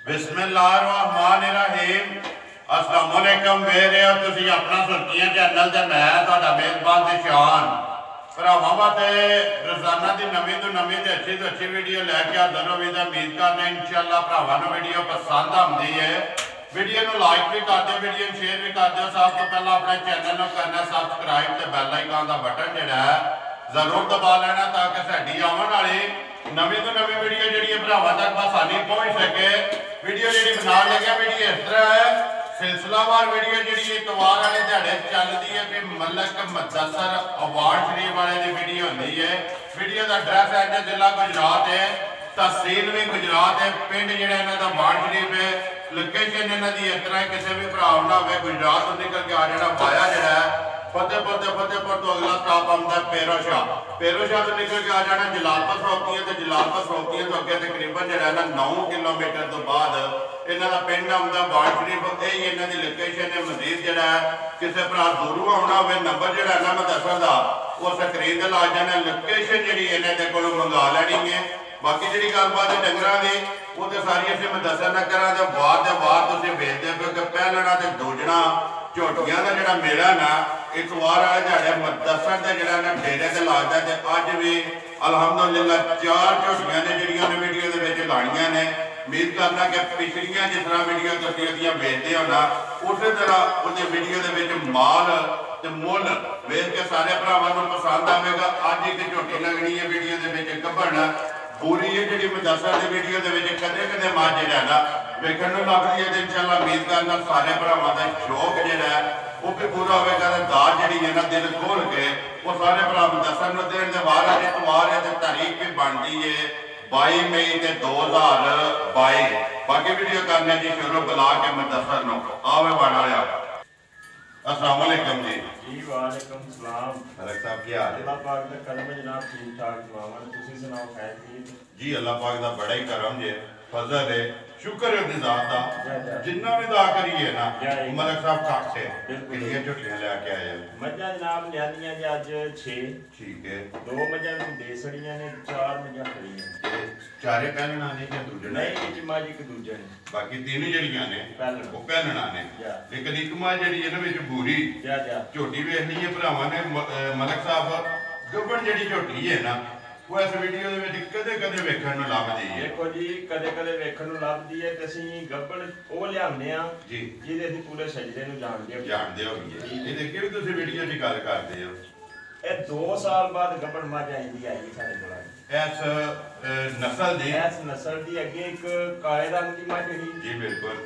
बिस्मिल्लाहिर्रहमानिर्रहीम। अस्सलाम वालेकुम। मेरे तुसी अपना सुर्खियां चैनल ते मैं तुहाडा मेजबान दिशान भरावां वास्ते रोजाना की नवीं तो नवीं ते अच्छी वीडियो लैके हाज़र होवी दी उम्मीद करने इंशाअल्लाह भरावां नूं वीडियो पसंद आउंदी है। वीडियो नूं लाइक भी कर दिओ, वीडियो नूं शेयर भी कर दिओ। सब तो पहला अपने चैनल नूं करना सबसक्राइब ते बैल आइकन का बटन जिहड़ा है जरूर दबा लेना ताकि साडी आउण वाली नवीं तो नवीं वीडियो जिहड़ी भरावां तक आसानी पहुंच सके। वीडियो जी बनाने लगे वीडियो इस तरह है, सिलसिलावार वीडियो जी इतवार वाले दिहाड़े चलती है कि मलक मुदस्सर अवार्ड शरीफ वाले की वीडियो होती है। वीडियो का एड्रैस है जो जिला गुजरात है, तहसील भी गुजरात है, पिंड जो अवार्ड शरीफ है। लोकेशन इन्हों की इस तरह किसी भी भरा ना हो गुजरात तो निकल के आ जाना वाया जोड़ा है फतेहपुर तो अगला स्टॉप आता है पेरोशाह तो निकल के आ जाना जलालपुर फरोखतियां तो जलालपुर फरोखतियां तो अगे तकरीबन जो 9 किलोमीटर तो बाद इन्हों का पिंड आता वार्ड शरीफ। यही इन्हों की लोकेशन है। मजीद जोड़ा है किसी भरा दूरों आना हो नंबर जोड़ा ना मैं दसा वो स्क्रीन से ला जाना। लोकेशन जी इन्हों के को मंगा लैनी है। बाकी जी गलबात है डंगर की वो तो सारी असं मैं दसा ना करा तो वार तुम वेचते पे कि पहलना तो दूजना झोटियां का जोड़ा मेला ना इतवार वाले दिहाड़े मुदस्सर का जोड़ा ना डेरे से लगता है। अज भी अलहमदुलिल्लाह 4 झोटियां ने जोड़ियां ने वीडियो के लानियां ने। उम्मीद करना कि पिछलियां जिस तरह वीडियो तुम बेचते हो ना उस तरह उस वीडियो के माल तो मुल वेच के सारे भरावां नूं पसंद आएगा। अज एक झोटी लगनी है वीडियो के गब्बन पूरी है जी मुदस्सर की वीडियो के कदे कदे मज जो ना वेखण नूं लगदी है। तो इंशाअल्लाह उम्मीद करना सारे भरावां दा शौक जो है वो भी पूरा होगा। दाज जी है ना दिल खोल के वो सारे भरा मुदस्सर नूं देण दे वार इतवार है तो तारीख भी बनती है 22 मई 2022। बाकी वीडियो करने जी शुरू बुला के मुदस्सर नूं आवे बन वाले। अस्सलाम वालेकुम जी। जी वालेकुम सलाम। मलक साहब क्या हाल है? अल्लाह पाक दा करम है जनाब, ठीक ठाक दुआवां। तुसीं सुनाओ खैर की? जी अल्लाह पाक दा बड़ा ही करम जे फजल है शुक्र है अपनी जात दा। जिन्ना भी दा करिए ना मलक साहब काट से कितनी झुटियां लेके आए हो? मज्जां जनाब लियानियां जी अज 6। ठीक है। 2 मज्जां भी दे छड़ियां ने, 4 मज्जां खड़ियां। चारे पहलना ने या दूजणा? नहीं एक मज एक दूजा ने। बाकी तीन जड़ियां ने वो पहलना ने। लेकिन एक मज जड़ी इहदे विच बूरी झोटी वेखनी है भरावां ने। मलक साहब गब्बन जड़ी झोटी है ना वो इस वीडियो दे विच कदे कदे वेखण नूं लभदी है। देखो जी कदे कदे वेखण नूं लभदी है ते असीं गब्बन ओ लियाउने आ जी जिहदे असीं पूरे सजदे नूं जानदे हो। ये देखिए भी तुसीं वीडियो दी गल करदे हो। ਇਹ 2 साल बाद गब्बन मज आईंदी आई साडे कोल। इस नस्ल दी अगे एक काले रंग की मज ही जी बिल्कुल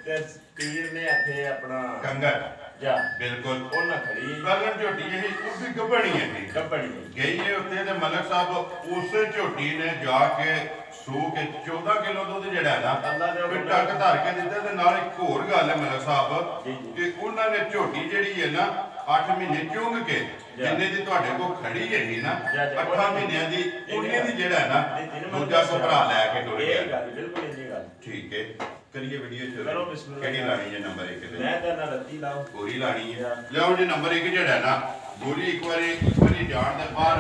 ते पीर ने इत्थे अपना कंगर जा बिल्कुल ओना खड़ी कलर झोटी है वो भी गब्बनी है गई है उत्ते ते मलक साहब उस झोटी ने जाके सू के 14 किलो दूध जड़ा ना फिर टक धर के दिता ते नाल एक होर गल है मलक साहब कि उन्होंने झोटी जड़ी है ना 8 महीने चुंग के जिन्ने दी तुहाडे को खड़ी है ना 8 महीनों दी उन्ने दी जड़ा ना दूजा भरा लैके टुर गया। बिल्कुल इन्नी गल ठीक है। करिए वीडियो चलो करो बिस्मिल्लाह। केड़ी लानी है नंबर 1 ते मैं ते ना रत्ती लाओ गोरी लानी है। लियाओ जी नंबर 1 जड़ा ना गोरी एक बारी जान दे बाहर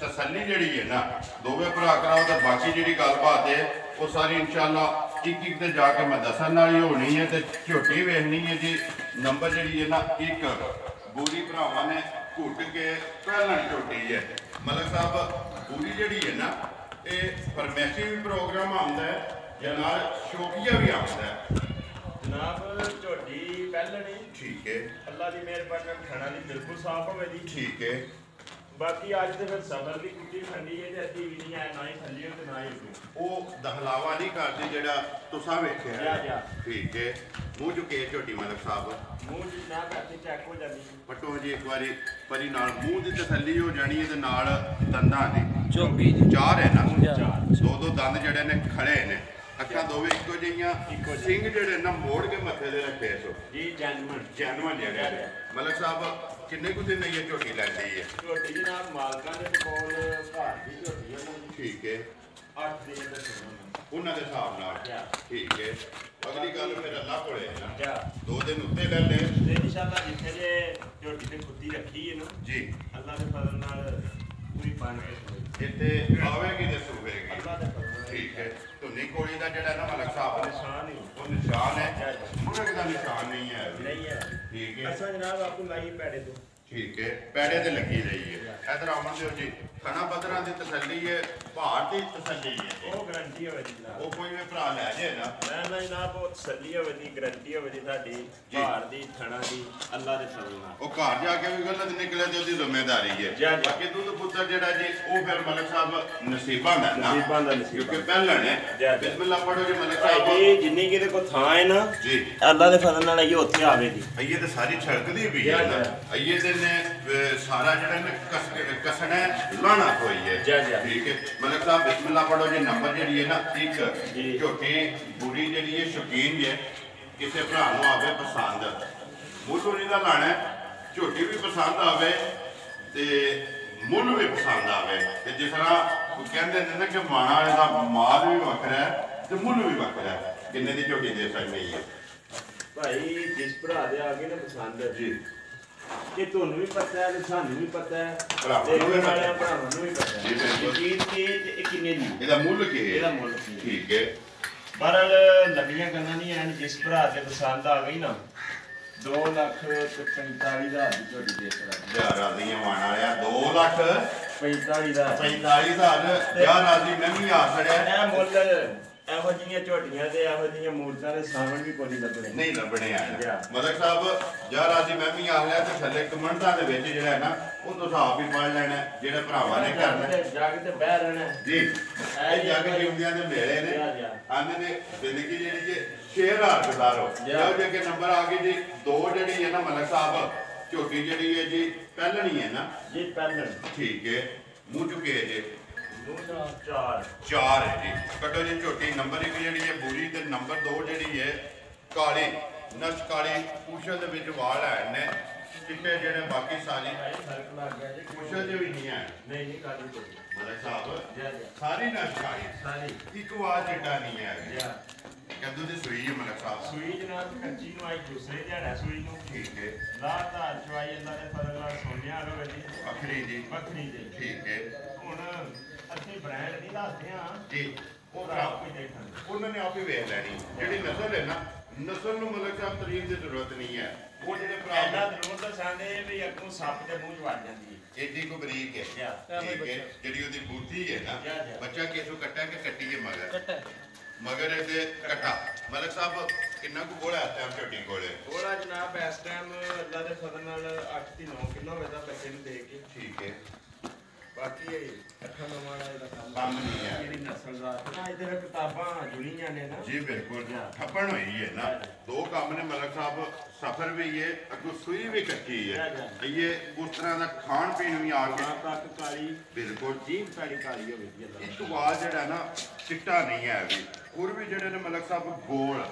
तसल्ली जड़ी है ना दोवे भरा कराओ तो बाकी जी गलबात है वो सारी इंशाअल्लाह एक ते जाके मैं दसन वाली होनी है। तो झोटी वेखनी है जी नंबर जी है ना 1 बूरी भरावां ने घुट के पहलन झोटी है। मलक साहब बूरी जड़ी है ना ये फरमैशी भी प्रोग्राम आता है या नाल शौकिया भी आता है जनाब। झोटी पहलनी ठीक है अल्लाह की मेहरबानी खाना भी बिल्कुल साफ हो जी ठीक है। बाकी अज तो फिर सफर भी कुटी ठंडी है अद्धी भी नहीं है ना ही थल्ली हो ना ही वो दहलावा नहीं करती जेड़ा तुसा वेखिया ठीक है। मुंह चुके झोटी मलक साहब मुंह जी ना करके चेक हो जाती पटो जी एक बारी परी नाल मुंह की तसल्ली हो जानी है ते नाल दंदां ने चौकी 4 है ना 2 दंद जड़े ने खड़े ने अखा दोवे इको जिहियां सिंह जड़े ना मोड़ के मथे दे रखे सो जी जैनवन जड़े मलक साहब किन्ने कुछ दिन ये झोटी लैंदी है? झोटी जनाब मालकां दे कोल घर दी झोटी है ठीक है 8 दिन दे सुनो उन्हां दे हिसाब नाल ठीक है। अगली गल फिर अल्लाह कोले है ना 2 दिन उत्ते ले ले ते इंशाअल्लाह जिथे जे झोटी ते कुत्ती रखी है ना जी अल्लाह दे फजल नाल पूरी बन के जिथे आवेगी ते सूवेगी अल्लाह दे फजल ठीक है। ਧੁੰਨੀ ਕੋਲੀ ਦਾ ਜਿਹੜਾ ਨਾ ਮਲਕ ਸਾਹਿਬ ਨਿਸ਼ਾਨ ਹੀ ਉਹ ਨਿਸ਼ਾਨ ਹੈ, ਮੁਰਗ ਦਾ ਨਿਸ਼ਾਨ ਨਹੀਂ ਹੈ। ਨਹੀਂ ਹੈ। ਠੀਕ ਹੈ। ਅਸਾਂ ਜਨਾਬ ਆਪੂ ਲਾਈ ਪੈੜੇ ਤੋਂ। ਠੀਕ ਹੈ, ਪੈੜੇ ਤੇ ਲੱਗੀ ਰਹੀ ਹੈ। ਇਧਰ ਆਉਣ ਦਿਓ ਜੀ, ਖਾਣਾ ਪੱਧਰਾਂ ਦੀ ਤਸੱਲੀ ਹੈ, ਭਾਰ ਦੀ ਤਸੱਲੀ ਹੈ। ਉਹ ਗਰੰਟੀ ਹੋਵੇ ਜੀ ਜਨਾਬ। ਉਹ ਕੋਈ ਵੀ ਭਰਾ ਲੈ ਜੇ ਨਾ ਨਾ ਜਨਾਬ, ਉਹ ਤਸੱਲੀ ਹੋਵੇ ਦੀ ਗਰੰਟੀ ਹੋਵੇ ਜੀ ਤੁਹਾਡੀ ਭਾਰ ਦੀ ਖਾਣਾ ਦੀ ਅੱਲਾ ਦੇ ਫਜ਼ਲ ਨਾਲ। ਉਹ ਘਰ ਜਾ ਕੇ ਵੀ ਗਲਤ ਨਿਕਲੇ ਤੇ ਉਹਦੀ ਜ਼ਿੰਮੇਵਾਰੀ ਹੈ। ਬਾਕੀ ਦੁੱਧ ਪੁੱਤਰ ਜਿਹੜਾ ਜੀ ਉਹ ਫਿਰ ਮਲਕ ਸਾਹਿਬ ਨਸੀਬਾਂ ਦਾ ਨਾ, ਨਸੀਬਾਂ ਦਾ ਨਸੀਬ, ਕਿਉਂਕਿ ਪਹਿਲਣ ਹੈ। ਬਿਸਮਿਲ੍ਲਾ ਪੜੋ ਜੀ ਮਲਕ ਸਾਹਿਬ ਜੀ। ਜਿੰਨੀ ਕਿਤੇ ਕੋ ਥਾਂ ਹੈ ਨਾ ਜੀ, ਅੱਲਾ ਦੇ ਫਜ਼ਲ ਨਾਲ ਇਹ ਉੱਥੇ ਆਵੇਗੀ। ਅਈਏ ਤੇ ਸਾਰੀ ਛੜਕਦੀ ਵੀ ਹੈ ਨਾ, ਅਈਏ ਦੇ ਨੇ ਸਾਰਾ ਜਿਹੜਾ ਨੇ ਕਸਣਾ ਲਾਣਾ ਹੋਈ ਹੈ। ਠੀਕ ਹੈ ਮਲਕ ਸਾਹਿਬ, ਬਿਸਮਿਲ੍ਲਾ ਪੜੋ ਜੀ। ਨੰਬਰ ਜਿਹੜੀ ਹੈ ਨਾ 1, ਝੋਟੀ ਬੁਰੀ ਜਿਹੜੀ ਹੈ ਸ਼ੌਕੀਨ ਹੈ, ਕਿਸੇ ਭਰਾ ਨੂੰ ਆਵੇ ਪਸੰਦ, ਮੁੱਲ ਨਹੀਂ ਦਾ ਲਾਣਾ, ਝੋਟੀ ਵੀ ਪਸੰਦ ਆਵੇ ਤੇ ਮੁੱਲ ਵੀ ਪਸੰਦ ਆਵੇ। ਤੇ ਜਿਸ ਤਰ੍ਹਾਂ ਕਹਿੰਦੇ ਨੇ ਨਾ ਕਿ ਮਾਣਾ ਵਾਲੇ ਦਾ ਮਾਲ ਵੀ ਵੱਖਰਾ ਹੈ ਤੇ ਮੁੱਲ ਵੀ ਵੱਖਰਾ ਹੈ, ਕਿੰਨੇ ਦੀ ਝੋਟੀ ਦੇ ਸਕਦੀ ਹੈ ਭਾਈ। ਜਿਸ ਭਰਾ ਦੇ ਆ ਗਏ ਨਾ ਪਸੰਦ ਜੀ, ਕਿ ਤੁਹਾਨੂੰ ਵੀ ਪਤਾ ਹੈ ਤੇ ਸਾਨੂੰ ਵੀ ਪਤਾ ਹੈ, ਭਰਾਵਾਂ ਨੂੰ ਵੀ ਪਤਾ ਹੈ, ਭਰਾਵਾਂ ਨੂੰ ਵੀ ਪਤਾ ਹੈ ਜੀ ਬਿਲਕੁਲ। ਚੀਜ਼ ਕੀ ਤੇ ਇਹ ਕਿੰਨੇ ਦੀ, ਇਹਦਾ ਮੁੱਲ ਕੀ ਹੈ? ਇਹਦਾ ਮੁੱਲ ਕੀ ਹੈ? ਠੀਕ ਹੈ। ਬਹਰਹਾਲ ਲੰਬੀਆਂ ਗੱਲਾਂ ਨਹੀਂ ਐਨ, ਜਿਸ ਭਰਾ ਤੇ ਪਸੰਦ ਆ ਗਈ ਨਾ 2,45,000 ਦੀ ਝੋਟੀ ਦੇ ਸਕਦਾ। ਯਾਰ ਰਾਜ਼ੀਆਂ ਮਾਣ ਵਾਲਿਆ 2,45,000 45,000 ਯਾਰ ਰਾਜ਼ੀ ਮੈਂ ਵੀ ਆ ਖੜਿਆ। ਇਹ ਮੁੱਲ ਇਹੋ ਜਿਹੀਆਂ ਝੋਟੀਆਂ ਤੇ ਇਹੋ ਜਿਹੀਆਂ ਮੂਰਤਾਂ ਦੇ ਸਾਹਮਣੇ ਵੀ ਕੋਈ ਲੱਭਣੇ ਨਹੀਂ ਲੱਭਣੇ ਆ। ਮਲਕ ਸਾਹਿਬ ਯਾਰ ਰਾਜ਼ੀ ਮੈਂ ਵੀ ਆ ਲਿਆ ਤੇ ਥੱਲੇ ਕਮੈਂਟਾਂ ਦੇ ਵਿੱਚ ਜਿਹੜਾ ਹੈ ਨਾ ਉਹ ਤੁਸੀਂ ਆਪ ਹੀ ਪੜ੍ਹ ਲੈਣਾ, ਜਿਹੜੇ ਭਰਾਵਾਂ ਨੇ ਕਰਨਾ ਜੱਗ ਤੇ ਬਹਿ ਰਹਿਣਾ ਜੀ। ਇਹ ਜੱਗ ਜਿਉਂਦਿਆਂ ਦੇ ਮੇਲੇ ਨੇ, ਆਂਦੇ ਨੇ ਜ਼ਿੰਦਗੀ ਜਿਹੜੀ ਹੈ ਸ਼ੇਰ ਹਾਰ ਗੁਜ਼ਾਰੋ। ਜਿਹੋ ਜਿਹੇ ਕਿ ਨੰਬਰ ਆ ਗਏ ਜੀ 2 ਜਿਹੜੀ ਹੈ ਨਾ ਮਲਕ ਸਾਹਿਬ, ਝੋਟੀ ਜਿਹੜੀ ਹੈ ਜੀ ਪਹਿਲਣੀ ਹੈ ਨਾ ਜੀ, ਪਹਿਲਣ। ਠੀਕ ਹੈ, ਮੂੰਹ ਚੁੱਕੇ ਜੀ 4 ਹੈ ਜੀ। ਕੱਢੋ ਜੀ ਝੋਟੀ। ਨੰਬਰ 1 ਜਿਹੜੀ ਹੈ ਬੂਰੀ ਤੇ ਨੰਬਰ 2 ਜਿਹੜੀ ਹੈ ਕਾਲੀ ਨਸ਼ ਕਾਲੀ, ਪੂਛਲ ਦੇ ਵਿੱਚ ਵਾਲ ਹੈ ਨੇ ਚਿੱਟੇ ਜਿਹੜੇ, ਬਾਕੀ ਸਾਰੀ ਫਰਕ ਲੱਗ ਗਿਆ ਜੀ। ਪੂਛਲ ਦੇ ਵੀ ਨਹੀਂ ਹੈ। ਨਹੀਂ ਕਾਲੀ ਝੋਟੀ ਮਲਕ ਸਾਹਿਬ ਸਾਰੀ ਨਸ਼ ਕਾਲੀ, ਸਾਰੀ ਇੱਕ ਵਾਲ ਚਿੱਟਾ ਨਹੀਂ ਹੈ। ਕਦੋਂ ਦੀ ਸੂਈ ਹੈ ਮਲਕ ਸਾਹਿਬ? ਸੂਈ ਜਨਾਬ ਕੱਚੀ ਨੂੰ ਆਈ ਦੂਸਰੇ ਦਿਹਾੜਾ ਸੂਈ ਨੂੰ। ਠੀਕ ਹੈ। ਲਾਤਾਰ ਚਵਾਈ ਅੱਲਾ ਦੇ ਫਜ਼ਲ ਨਾਲ ਸੋਨਿਆ ਰਵੇ ਜੀ, ਵੱਖਰੀ ਜੀ, ਵੱਖਰੀ ਜੀ। ਠੀਕ ਹੈ। ਹੁਣ ਅਸੀਂ ਬ੍ਰਾਂਡ ਨਹੀਂ ਦੱਸਦੇ ਹਾਂ ਜੀ, ਉਹ ਆਪ ਹੀ ਦੇਖਣ, ਉਹਨਾਂ ਨੇ ਆਪ ਹੀ ਵੇਖ ਲੈਣੀ। ਜਿਹੜੀ ਨਸਲ ਹੈ ਨਾ, ਨਸਲ ਨੂੰ ਮਲਕ ਸਾਹਿਬ ਤਾਰੀਫ ਦੀ ਜ਼ਰੂਰਤ ਨਹੀਂ ਹੈ। ਉਹ ਜਿਹੜੇ ਐਨਾ ਜ਼ਰੂਰ ਦੱਸਾਂਗੇ ਵੀ ਅੱਗੋਂ ਸੱਪ ਦੇ ਮੂੰਹ ਚ ਵੜ ਜਾਂਦੀ ਹੈ। ਏਡੀ ਕੋ ਬਰੀਕ ਹੈ। ਠੀਕ ਹੈ। ਜਿਹੜੀ ਉਹਦੀ ਬੂਥੀ ਹੈ ਨਾ, ਬੱਚਾ ਕਿਸੋਂ ਕੱਟਾ ਕਿ ਕੱਟੀ ਹੈ ਮਗਰ ਇਹਦੇ ਕੱਟਾ। ਮਲਕ ਸਾਹਿਬ ਕਿੰਨਾ ਕੁ ਗੋਲਾ ਇਸ ਟਾਈਮ ਝੋਟੀ ਕੋਲੇ? ਗੋਲਾ ਜਨਾਬ ਇਸ ਟਾਈਮ ਅੱਲਾ ਦੇ ਫਜ਼ਲ ਨਾਲ 8 થી 9 ਕਿਲੋ ਵੇਦਾ ਬੱਚੇ ਨੂੰ ਦੇ ਕੇ। ਠੀਕ ਹੈ। ਬਾਕੀ ਅੱਖਾਂ ਨਵਾਂ ਇਹਦਾ ਕੰਮ ਨਹੀਂ ਹੈ। ਕਿਹੜੀ ਨਸਲ ਦਾ ਨਾ, ਇਧਰ ਕਿਤਾਬਾਂ ਜੁੜੀਆਂ ਨੇ ਨਾ ਜੀ ਬਿਲਕੁਲ ਠੱਪਣ ਹੋਈ ਹੈ ਨਾ। 2 ਕੰਮ ਨੇ ਮਲਕ ਸਾਹਿਬ, ਸਫਰ ਵੀ ਹੈ, ਅੱਗੋਂ ਸੂਈ ਵੀ ਕੱਚੀ ਹੈ। ਇਹ ਉਸ ਤਰ੍ਹਾਂ ਦਾ ਖਾਣ ਪੀਣ ਵੀ ਆ ਕੇ ਤੱਕ ਕਾਲੀ, ਬਿਲਕੁਲ ਜੀਭ ਸਾਡੀ ਕਾਲੀ ਹੋਵੇ ਜੀ ਅੱਲਾ। ਇੱਕ ਵਾਲ ਜਿਹੜਾ ਨਾ ਚਿੱਟਾ ਨਹੀਂ ਹੈ ਵੀ, ਹੋਰ ਵੀ ਜਿਹੜੇ ਨੇ ਮਲਕ ਸਾਹਿਬ ਗੋਲ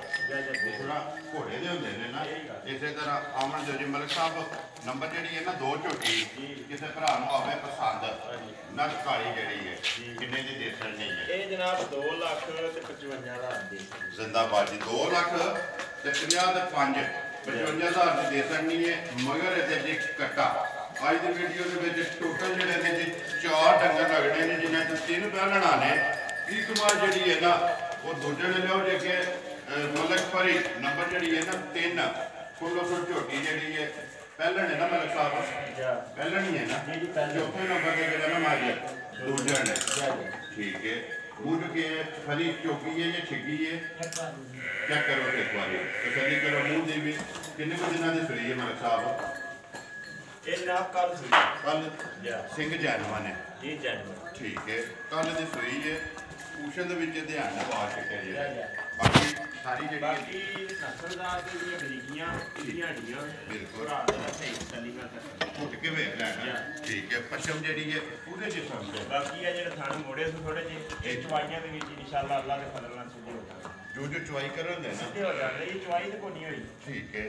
ਥੋੜਾ ਘੋੜੇ ਦੇ ਹੁੰਦੇ ਨੇ ਨਾ, ਇਸੇ ਤਰ੍ਹਾਂ ਆਮਣ ਜੋ ਜੀ ਮਲਕ ਸਾਹਿਬ। ਨੰਬਰ ਜਿਹੜੀ ਹੈ ਨਾ 2 ਝੋਟੀ, ਕਿਸੇ ਭਰਾ ਨੂੰ ਆਵੇ ਪਸੰਦ, ਨਸ਼ ਕਾਲੀ ਜਿਹੜੀ ਹੈ ਕਿੰਨੇ ਦੀ ਦੇ ਸਕਣੀ ਹੈ? ਇਹ ਜਨਾਬ 2,55,000 ਦੇ ਜ਼ਿੰਦਾਬਾਦ ਜੀ। 2 ਲੱਖ ਤੇ 50 ਤੇ 5 55,000 ਦੀ ਦੇ ਸਕਣੀ ਹੈ। ਮਗਰ ਇਹਦੇ ਜੀ ਕੱਟਾ। ਅੱਜ ਦੀ ਵੀਡੀਓ ਦੇ ਵਿੱਚ ਟੋਟਲ ਜਿਹੜੇ ਨੇ ਜੀ 4 ਡੰਗਰ ਲੱਗਣੇ ਨੇ, ਜਿਨ੍ਹਾਂ ਚ 3 ਪਹਿਲਣਾ ਨੇ। ਇੱਕ ਵਾਰ ਜਿਹੜੀ ਹੈ ਨਾ ਉਹ ਦੂਜੇ ਨੇ ਲਿਓ ਜੇ ਕਿ ਮਲਕ ਫਰੀ ਨੰਬਰ ਜਿਹੜੀ ਹੈ ਨਾ 3 ਕੋਲੋਂ ਝੋਟੀ ਜਿਹੜੀ ਹੈ ਪਹਿਲਣ ਹੈ ਨਾ ਮਲਕ ਸਾਹਿਬ, ਪਹਿਲਣ ਹੀ ਹੈ ਨਾ। ਚੌਥੇ ਨੰਬਰ ਤੇ ਜਿਹੜਾ ਨਾ ਮਾਰੀ ਦੂਜਾ ਨੇ। ਠੀਕ ਹੈ। ਮੂੰਹ ਕੇ ਫਰੀ ਚੌਕੀ ਹੈ ਜਾਂ ਛਿੱਗੀ ਹੈ, ਚੈੱਕ ਕਰੋ ਇੱਕ ਵਾਰੀ, ਤਸੱਲੀ ਕਰੋ ਮੂੰਹ ਦੀ ਵੀ। ਕਿੰਨੇ ਕੁ ਦਿਨਾਂ ਦੀ ਸੂਈ ਹੈ ਮਲਕ ਸਾਹਿਬ? ਇਹ ਜਨਾਬ ਕੱਲ ਸੂਈ, ਕੱਲ ਸਿੰਘ ਜੈਨਵਾਨ ਹੈ ਜੀ ਜੈਨਵਾਨ। ਠੀਕ ਹੈ। ਕੱਲ ਦੀ ਸੂਈ ਹੈ। ਪੂਛਣ ਦੇ ਵਿੱਚ ਧਿਆਨ ਨਾਲ ਪਾ ਚੁੱਕਿਆ ਜੀ। ਬਾਕੀ ਸਾਰੀ ਜਿਹੜੀ ਬਾਕੀ ਨਸਲਦਾਰ ਦੇ ਦੀਆਂ ਬਰੀਕੀਆਂ ਢੀਆਂ ਬਿਲਕੁਲ ਭਰਾ ਦਾ ਸਹੀ ਤਸੱਲੀ ਨਾਲ ਕਰ ਘੁੱਟ ਕੇ ਵੇਖ ਲੈਣਾ। ਠੀਕ ਹੈ। ਪਸ਼ਮ ਜਿਹੜੀ ਹੈ ਪੂਰੇ ਜਿਸਮ ਤੇ। ਬਾਕੀ ਆ ਜਿਹੜੇ ਥਣ ਮੋੜੇ ਸੀ ਥੋੜੇ ਜਿਹੇ, ਇਹ ਚਵਾਈਆਂ ਦੇ ਵਿੱਚ ਇਨਸ਼ਾਅੱਲਾ ਅੱਲਾ ਦੇ ਫਜ਼ਲ ਨਾਲ ਸਿੱਧੇ ਹੋ ਜਾਣਗੇ। ਜੋ ਚੁਆਈ ਕਰਨ ਦੇ ਨਾ ਸਿੱਧੇ ਹੋ ਜਾਂਦੇ। ਇਹ ਚਵਾਈ ਤੇ ਕੋਈ ਨਹੀਂ ਹੋਈ। ਠੀਕ ਹੈ।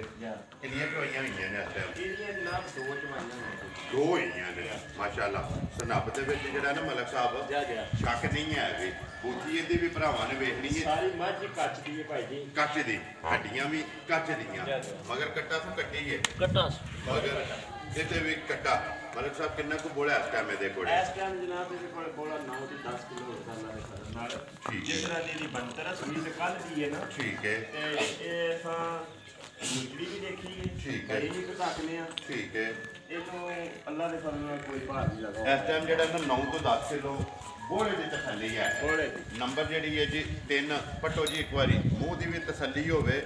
ਕਿੰਨੀਆਂ ਚੁਆਈਆਂ ਹੋਈਆਂ ਨੇ ਇਸ ਟਾਈਮ? ਇਹਦੀਆਂ ਜਨਾਬ 2 ਚਵਾਈਆਂ ਹੋਈਆਂ। 2 ਹੋਈਆਂ ਨੇ ਮਾਸ਼ਾਅੱਲਾ। ਸਨੱਬ ਦੇ ਵਿੱਚ ਜਿਹੜਾ ਨਾ ਮਲਕ ਸਾਹਿਬ ਸ਼ੱਕ ਨਹੀਂ ਹੈ ਵੀ ਬੂਥੀ ਇਹਦੀ ਵੀ ਭਰਾਵਾਂ ਨੇ ਵੇਖਣੀ ਹੈ। ਸਾਰੀ ਮੱਝ ਕੱਚ ਦੀ ਹੈ ਭਾਈ ਜੀ, ਕੱਚ ਦੀ, ਹੱਡੀਆਂ ਵੀ ਕੱਚ ਦੀਆਂ, ਮਗਰ ਕੱਟਾ ਤੋਂ ਕੱਟੀ ਹੈ, ਕੱਟਾ ਮਗਰ ਇਹਦੇ ਵੀ ਕੱਟਾ। ਮਲਕ ਸਾਹਿਬ ਕਿੰਨਾ ਕੁ ਬੋਲਾ ਇਸ ਟਾਈਮ ਇਹਦੇ ਕੋਲ? ਇਸ ਟਾਈਮ ਜਨਾਬ ਇਹਦੇ ਕੋਲ ਬੋਲਾ 9 ਤੋਂ 10 ਕਿਲੋ ਹੋਦਾ ਅੱਲਾ ਦੇ ਫਜ਼ਲ ਨਾਲ। ਠੀਕ ਜਿਸ ਤਰ੍ਹਾਂ ਦੀ ਬੰਤਰ ਹੈ ਸੂਈ ਤੇ ਕੱਲ ਦੀ ਹੈ ਨਾ। ਠੀਕ ਹੈ। ਤੇ ਇਹ ਤਾਂ ਮੁਜੜੀ ਵੀ ਦੇਖੀ ਹੈ। ਠੀਕ ਹੈ। ਇਹ ਵੀ ਘਟਾਕਨੇ ਆ। ਠੀਕ ਹੈ। ਇਹ ਤੋਂ ਅੱਲਾ ਦੇ ਫਜ਼ਲ ਨਾਲ ਕੋਈ ਭਾਰ ਨਹੀਂ ਲੱਗਾ। ਇਸ ਟਾਈਮ ਜਿਹੜਾ ਨਾ 9 ਤੋਂ 10 ਕਿਲੋ ਬੋਲੇ ਦੀ ਤਸੱਲੀ ਹੈ। ਬੋਲੇ ਨੰਬਰ ਜਿਹੜੀ ਹੈ ਜੀ 3 ਪਟੋ ਜੀ ਇੱਕ ਵਾਰੀ ਮੂੰਹ ਦੀ ਵੀ ਤਸੱਲੀ ਹੋਵੇ,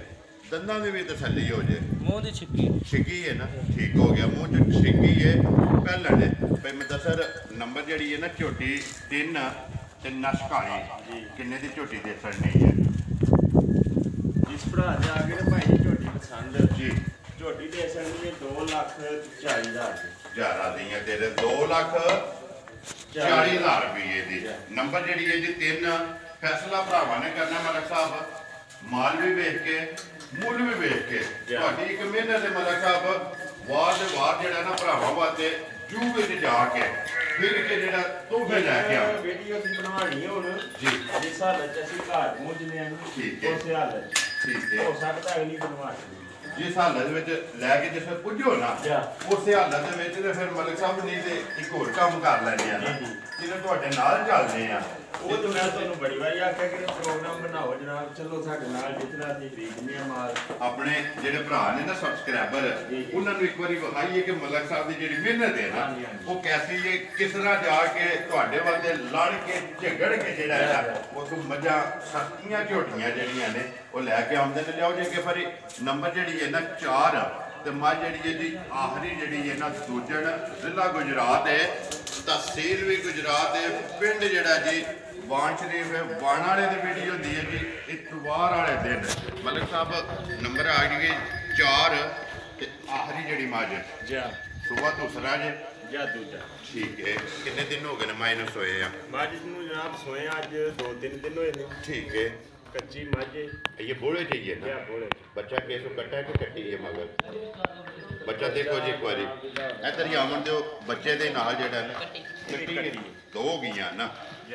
ਦੰਦਾਂ ਦੀ ਵੀ ਤਸੱਲੀ ਹੋ ਜੇ। ਮੂੰਹ ਦੀ ਛਿੱਕੀ ਹੈ ਨਾ, ਠੀਕ ਹੋ ਗਿਆ। ਮੂੰਹ ਚ ਛਿੱਕੀ ਹੈ ਪਹਿਲਾਂ ਨੇ ਭਾਈ ਮੁਦੱਸਰ ਨੰਬਰ ਜਿਹੜੀ ਹੈ ਨਾ ਝੋਟੀ 3 ਤੇ ਨਸ਼ਕਾਲੀ ਕਿੰਨੇ ਦੀ ਝੋਟੀ ਦੇ ਸੜਨੀ ਹੈ? ਜਿਸ ਭਰਾ ਦੇ ਆ ਗਏ ਭਾਈ ਝੋਟੀ ਪਸੰਦ ਜੀ ਝੋਟੀ ਦੇ ਸੜਨੀ 2,40,000 ਜ਼ਿਆਦਾ ਦੀਆਂ ਤੇਰੇ 2,40,000 ਰੁਪਏ ਦੀ। ਨੰਬਰ ਜਿਹੜੀ ਹੈ ਜੀ 3 ਫੈਸਲਾ ਭਰਾਵਾਂ ਨੇ ਕਰਨਾ ਮਲਕ ਸਾਹਿਬ, ਮਾਲ ਵੀ ਵੇਖ ਕੇ ਮੁੱਲ ਵੀ ਵੇਖ ਕੇ। ਤੁਹਾਡੀ ਇੱਕ ਮਿਹਨਤ ਹੈ ਮਲਕ ਸਾਹਿਬ, ਵਾਰ ਦੇ ਵਾਰ ਜਿਹੜਾ ਨਾ ਭਰਾਵਾਂ ਵਾਸਤੇ ਜੂ ਵਿੱਚ ਜਾ ਕੇ ਫਿਰ ਕੇ ਜਿਹੜਾ ਤੋਹਫੇ ਲੈ ਕੇ ਆ। ਵੀਡੀਓ ਅਸੀਂ ਬਣਵਾਣੀ ਹੈ ਹੁਣ ਜੀ ਜਿਸ ਹਾਲਤ ਚ ਅਸੀਂ ਘਰ ਮੁੱਝਨੇ ਆ ਠੀਕ ਹੈ। ਉਸੇ ਹਾਲਤ ਠੀਕ ਹੈ। ਹੋ ਸਕਦਾ ਅਗਲੀ ਬਣਵਾਣੀ ਜਿਸ ਹਾਲਤ ਵਿੱਚ ਲੈ ਕੇ ਜਿਸ ਵੇਲੇ ਪੁੱਜੋ ਨਾ ਉਸੇ ਹਾਲਤ ਦੇ ਵਿੱਚ ਤੇ ਫਿਰ ਮਲਕ ਸਾਹਿਬ ਨਹੀਂ ਤੇ ਇੱਕ ਹੋਰ ਕੰਮ ਕਰ ਲੈਣੇ ਆ ਨਾ ਜਿਹਨੇ ਤੁਹਾਡੇ ਨਾਲ ਚੱਲਦੇ ਆ। ਉਹ ਤਾਂ ਮੈਂ ਤੁਹਾਨੂੰ ਬੜੀ ਵਾਰੀ ਆਖਿਆ ਕਿ ਪ੍ਰੋਗਰਾਮ ਬਣਾਓ ਜਨਾਬ, ਚਲੋ ਸਾਡੇ ਨਾਲ ਜਿਤਨਾ ਅਸੀਂ ਖਰੀਦਨੇ ਆ ਮਾਲ। ਆਪਣੇ ਜਿਹੜੇ ਭਰਾ ਨੇ ਨਾ ਸਬਸਕ੍ਰਾਈਬਰ ਉਹਨਾਂ ਨੂੰ ਇੱਕ ਵਾਰੀ ਵਿਖਾਈਏ ਕਿ ਮਲਕ ਸਾਹਿਬ ਦੀ ਜਿਹੜੀ ਮਿਹਨਤ ਹੈ ਨਾ ਉਹ ਕੈਸੀ ਹੈ, ਕਿਸ ਤਰ੍ਹਾਂ ਜਾ ਕੇ ਤੁਹਾਡੇ ਵਾਸਤੇ ਲੜ ਕੇ ਝਗੜ ਕੇ ਜਿਹੜਾ ਹੈ ਉਹ ਤੋਂ ਮੱਝਾਂ ਸਸਤੀਆਂ ਝੋਟੀਆਂ ਜਿਹੜੀਆਂ ਨੇ ਉਹ ਲੈ ਕੇ ਆਉਂਦੇ ਨੇ। ਲਿਆਓ ਜੇ ਕਿ ਫਿਰ ਨੰਬਰ ਜਿਹੜੀ ਹੈ ਨਾ 4 ਤੇ ਮੱਝ ਜਿਹੜੀ ਹੈ ਜੀ ਆਖਰੀ ਜਿਹੜੀ ਹੈ ਨਾ ਦੂਜਣ ਜ਼ਿਲ੍ਹਾ ਗੁਜਰਾਤ ਹੈ, ਤਹਿਸੀਲ ਵੀ ਗੁਜਰਾਤ ਹੈ, ਪਿੰਡ ਜਿਹੜਾ ਜੀ ਵਾਣ ਸ਼ਰੀਫ ਹੈ। ਵਾਣ ਵਾਲੇ ਦੀ ਵੀਡੀਓ ਹੁੰਦੀ ਹੈ ਜੀ ਇਤਵਾਰ ਵਾਲੇ ਦਿਨ। ਮਲਕ ਸਾਹਿਬ ਨੰਬਰ ਆ ਗਏ 4 ਤੇ ਆਖਰੀ ਜਿਹੜੀ ਮੱਝ ਜਾ ਸੁਬਾ ਦੂਸਰਾ ਜੇ ਜਾਂ ਦੂਜਾ। ਠੀਕ ਹੈ। ਕਿੰਨੇ ਦਿਨ ਹੋ ਗਏ ਨੇ ਮਾਈਨਸ ਹੋਏ ਆ? ਮੱਝ ਨੂੰ ਜਨਾਬ ਸੋਏ ਅੱਜ 2-3 ਦਿਨ ਹੋਏ ਨੇ। ਠੀਕ ਹੈ। ਕੱਚੀ ਮੱਝ ਹੈ। ये बोले चाहिए ना क्या बोले बच्चा कैसे कटा है कि कट्टी है मगर बच्चा देखो जी एक बारी इधर ही आवन दो बच्चे दे नाल जेड़ा ना कट्टी है दो हो गई ना।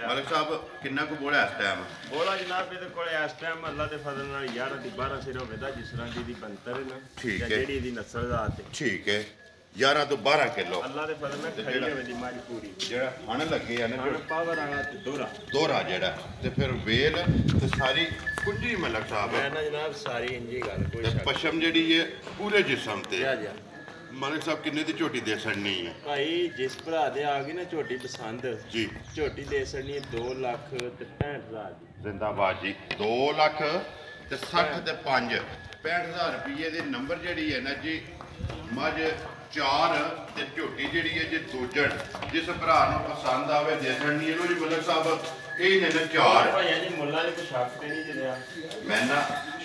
मलिक साहब किन्ना को बोला इस टाइम? ਬੋਲਾ ਜਨਾਬ ਇਹਦੇ ਕੋਲੇ ਇਸ ਟਾਈਮ ਅੱਲਾ ਦੇ ਫਜ਼ਲ ਨਾਲ 11 ਦੀ 12 ਸਿਰ ਹੋਵੇਦਾ ਜਿਸ ਤਰ੍ਹਾਂ ਦੀ ਬੰਤਰ ਹੈ ਨਾ। ਠੀਕ ਹੈ। ਜਿਹੜੀ ਇਹਦੀ ਨਸਲ ਦਾ ਤੇ ठीक है 11 ਤੋਂ 12 ਕਿਲੋ ਅੱਲਾ ਦੇ ਫਜ਼ਲ ਨਾਲ ਖੜੀ ਹੋਵੇਦੀ ਮੱਝ ਪੂਰੀ। ਜਿਹੜਾ ਹਣ ਲੱਗੇ ਆ ਨਾ ਹਣ ਪਾਵਰ ਵਾਲਾ ਤੇ ਦੋਹਰਾ ਜਿਹੜਾ ਤੇ ਫਿਰ ਵੇਲ ਤੇ ਸਾਰੀ ਕੁੰਜੀ ਮਲਕ ਸਾਹਿਬ ਮੈਂ ਨਾ ਜਨਾਬ ਸਾਰੀ ਇੰਜੀ ਗੱਲ ਕੋਈ ਤੇ ਸ਼ੱਕ ਪਸ਼ਮ ਜਿਹੜੀ ਹੈ ਪੂਰੇ ਜਿਸਮ ਤੇ। ਜਾ ਜਾ ਮਲਕ ਸਾਹਿਬ ਕਿੰਨੇ ਦੀ ਝੋਟੀ ਦੇ ਸੜਨੀ ਹੈ? ਭਾਈ ਜਿਸ ਭਰਾ ਦੇ ਆ ਗਈ ਨਾ ਝੋਟੀ ਪਸੰਦ ਜੀ ਝੋਟੀ ਦੇ ਸੜਨੀ 2,65,000 ਦੀ। ਜ਼ਿੰਦਾਬਾਦ ਜੀ 2 ਲੱਖ ਤੇ 60 ਤੇ 5 65,000 ਰੁਪਏ ਦੇ ਨੰਬਰ ਜਿਹੜੀ ਹੈ ਨਾ ਜੀ ਮੱਝ 4 ਤੇ ਝੋਟੀ ਜਿਹੜੀ ਹੈ ਜੀ ਦੂਜਣ ਜਿਸ ਭਰਾ ਨੂੰ ਪਸੰਦ ਆਵੇ ਦੇਖਣ ਨਹੀਂ ਇਹਨੂੰ ਜੀ ਮਲਕ ਸਾਹਿਬ ਇਹ ਨੇ ਨਾ 4। ਭਾਈ ਜੀ ਮੁੱਲਾ ਨੇ ਕੋਈ ਸ਼ੱਕ ਤੇ ਨਹੀਂ ਜਲਿਆ। ਮੈਂ ਨਾ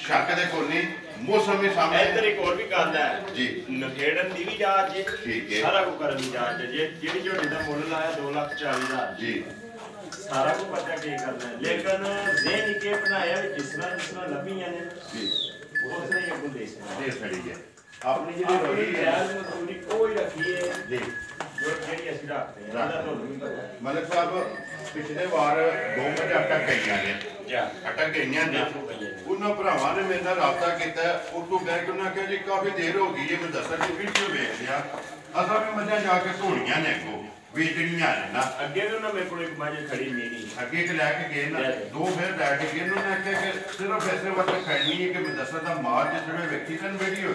ਸ਼ੱਕ ਦੇ ਕੋਲ ਨਹੀਂ ਮੌਸਮ ਵੀ ਸਾਹਮਣੇ ਇੱਧਰ ਇੱਕ ਹੋਰ ਵੀ ਗੱਲ ਹੈ ਜੀ ਨਖੇੜਨ ਦੀ ਵੀ ਜਾਂਚ ਜੇ ਠੀਕ ਹੈ। ਸਾਰਾ ਕੁਝ ਕਰਨ ਦੀ ਜਾਂਚ ਹੈ। ਜੇ ਜਿਹੜੀ ਝੋਟੀ ਦਾ ਮੁੱਲ ਲਾਇਆ 2,40,000 ਜੀ ਸਾਰਾ ਕੁਝ ਪਤਾ ਕੀ ਕਰਨਾ ਹੈ ਲੇਕਿਨ ਜ਼ੇਨ ਕੇ ਬਣਾਇਆ ਵੀ ਜਿਸ ਤਰ੍ਹਾਂ ਲੱਭੀਆਂ ਨੇ ਜੀ ਉਸ ਨੇ ਇਹ ਬੁੱਲੇ ਦੇ ਸੜੀ ਹੈ ਆਪਣੀ ਜਿਹੜੀ ਰੋਟੀ ਹੈ ਰਿਆਜ਼ ਮਸੂਲੀ ਕੋਈ ਰੱਖੀ ਹੈ ਜੀ ਜੋ ਜਿਹੜੀ ਅਸੀਂ ਰੱਖਦੇ ਹਾਂ ਇਹਦਾ ਤੁਹਾਨੂੰ ਵੀ ਪਤਾ ਹੈ। ਮਲਕ ਸਾਹਿਬ ਪਿਛਲੇ ਵਾਰ 2 ਵਜੇ ਅਟਕ ਗਈਆਂ ਨੇ ਜਾ ਅਟਕ ਗਈਆਂ ਨੇ ਉਹਨਾਂ ਭਰਾਵਾਂ ਨੇ ਮੇਰੇ ਨਾਲ ਰਾਬਤਾ ਕੀਤਾ ਉਰਦੂ ਬੈਂਕ ਉਹਨਾਂ ਕਿਹਾ ਜੀ ਕਾਫੀ ਦੇਰ ਹੋ ਗਈ ਹੈ ਮੈਂ ਦੱਸਾਂ ਕਿ ਵੀਡੀਓ ਵੇਖ ਲਿਆ ਅਸਾਂ ਵੀ ਮੱਝਾਂ ਜਾ ਕੇ ਧੋਣੀਆਂ ਨੇ ਅੱਗੋਂ ਵੇਚਣੀਆਂ ਨੇ ਨਾ। ਅੱਗੇ ਵੀ ਉਹਨਾਂ ਮੇਰੇ ਕੋਲ ਇੱਕ ਮੱਝ ਖੜੀ ਮੇਰੀ ਅੱਗੇ ਇੱਕ ਲੈ ਕੇ ਗਏ ਨਾ 2 ਫਿਰ ਲੈ ਕੇ ਗਏ ਉਹਨਾਂ ਨੇ ਆਖਿਆ ਕਿ ਸਿਰਫ ਇਸੇ ਵਾਸਤੇ ਖੜਨੀ ਹੈ ਕਿ ਮੈਂ ਦੱਸਾਂ ਦਾ ਮਾਰ ਜਿਸ ਵੇਲੇ ਵੇਖੀ ਤਾਂ ਵੀਡੀਓ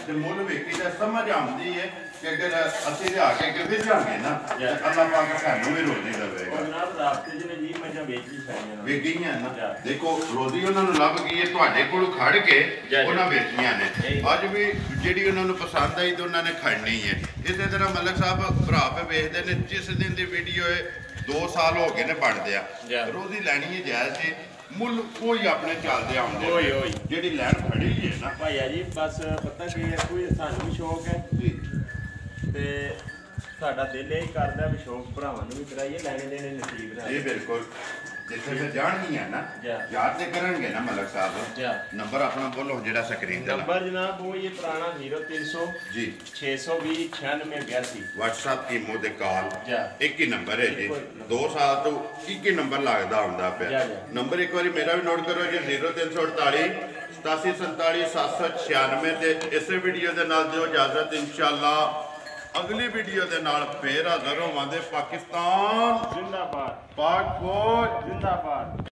ਤੇ ਮੁੱਲ ਵੇਖੀ ਤਾਂ ਸਮਝ ਆਉਂਦੀ ਹੈ ਕਿ ਅਗਰ ਅਸੀਂ ਲਿਆ ਕੇ ਕਿਤੇ ਜਾਵਾਂਗੇ ਨਾ ਅੱਲਾਹ ਪਾਕ ਸਾਨੂੰ ਵੀ ਰੋਜ਼ੀ ਦੇਵੇਗਾ। ਉਹ ਜਨਾਬ ਰਾਸਤੇ ਜਿਹਨੇ ਜੀ ਮੱਝਾਂ ਵੇਚੀ ਸਾਈਆਂ ਵੇਚ ਗਈਆਂ ਨਾ ਦੇਖੋ ਰੋਜ਼ੀ ਉਹਨਾਂ ਨੂੰ ਲੱਭ ਗਈ ਹੈ ਤੁਹਾਡੇ ਕੋਲ ਖੜ ਕੇ ਉਹਨਾਂ ਵੇਚੀਆਂ ਨੇ। ਅੱਜ ਵੀ ਜਿਹੜੀ ਉਹਨਾਂ ਨੂੰ ਪਸੰਦ ਆਈ ਤੇ ਉਹਨਾਂ ਨੇ ਖੜਨੀ ਹੈ। ਇਸੇ ਤਰ੍ਹਾਂ ਮਲਕ ਸਾਹਿਬ ਭਰਾ ਪੇ ਵੇਚਦੇ ਨੇ ਜਿਸ ਦਿਨ ਦੀ ਵੀਡੀਓ ਹੈ 2 ਸਾਲ ਹੋ ਗਏ ਨੇ ਬਣਦੇ ਆ ਰੋਜ਼ੀ ਲੈਣੀ ਹੈ ਜਾਇਜ਼ ਸੀ ਮੁੱਲ ਕੋਈ ਆਪਣੇ ਚੱਲਦੇ ਆਉਂਦੇ ਓਏ ਜਿਹੜੀ ਲੈਣ ਖੜੀ ਹੈ ਨਾ ਭਾਈਆ ਜੀ ਬਸ ਪਤਾ ਕੀ ਹੈ ਕੋਈ ਸਾਨੂੰ ਵੀ ਸ਼ੌਕ ਹੈ ਜੀ ਤੇ ਸਾਡਾ ਦਿਲ ਇਹ ਕਰਦਾ ਵੀ ਸ਼ੌਕ ਭਰਾਵਾਂ ਨੂੰ ਵੀ ਕਰਾਈਏ ਲੈਣੇ ਦੇਣੇ ਨਸੀਬ ਨਾਲ। ਇਹ ਬਿਲਕੁਲ ਜਿੱਥੇ ਫਿਰ ਜਾਣਗੀਆਂ ਨਾ ਜਾ। ਯਾਦ ਤੇ ਕਰਨਗੇ ਨਾ ਮਲਕ ਸਾਹਿਬ ਨੰਬਰ ਆਪਣਾ ਬੋਲੋ ਜਿਹੜਾ ਸਕਰੀਨ ਤੇ ਨੰਬਰ ਜਨਾਬ ਉਹ ਇਹ ਪੁਰਾਣਾ 0300 ਜੀ 620 9682 WhatsApp ਕੀ ਮੋ ਦੇ ਕਾਲ ਜਾ। ਇੱਕ ਹੀ ਨੰਬਰ ਹੈ ਜੀ 2 ਸਾਲ ਤੋਂ ਇੱਕ ਹੀ ਨੰਬਰ ਲੱਗਦਾ ਹੁੰਦਾ ਪਿਆ। ਨੰਬਰ ਇੱਕ ਵਾਰੀ ਮੇਰਾ ਵੀ ਨੋਟ ਕਰੋ ਜੀ 0348 8747 796 ਤੇ ਇਸੇ ਵੀਡੀਓ ਦੇ ਨਾਲ ਦਿਓ ਇਜਾਜ਼ਤ ਇਨਸ਼ਾਅੱਲਾ ਅਗਲੀ ਵੀਡੀਓ ਦੇ ਨਾਲ ਫੇਰ ਹਾਜ਼ਰ ਹੋਵਾਂਗੇ। ਪਾਕਿਸਤਾਨ ਜ਼ਿੰਦਾਬਾਦ, ਪਾਕ ਫੌਜ ਜ਼ਿੰਦਾਬਾਦ।